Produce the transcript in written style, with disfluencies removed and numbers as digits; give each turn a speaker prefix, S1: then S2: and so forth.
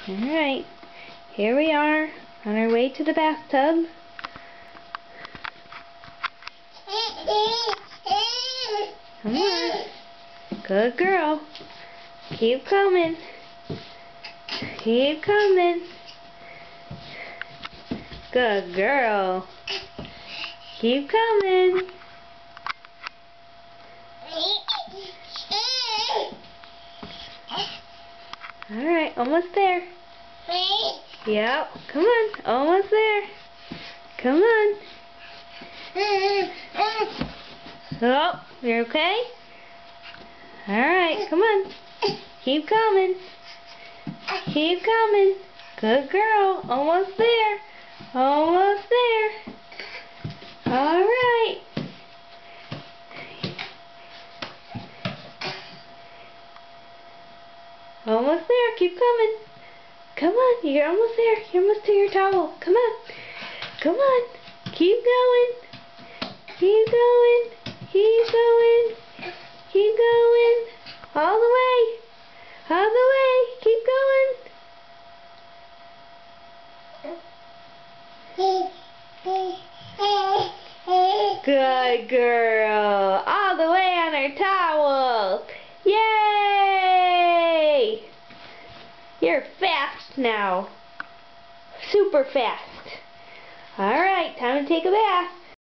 S1: Alright, here we are on our way to the bathtub. Come on. Good girl. Keep coming. Keep coming. Good girl. Keep coming. Alright, almost there. Yep, come on, almost there. Come on. Oh, you're okay? Alright, come on. Keep coming. Keep coming. Good girl, almost there. Almost there. Alright. Almost there, keep coming. Come on, you're almost there. You're almost to your towel. Come on. Come on. Keep going. Keep going. Keep going. Keep going. All the way. All the way. Keep going. Good girl. All the way on her towel. Yay! You're fast now. Super fast. Alright, time to take a bath.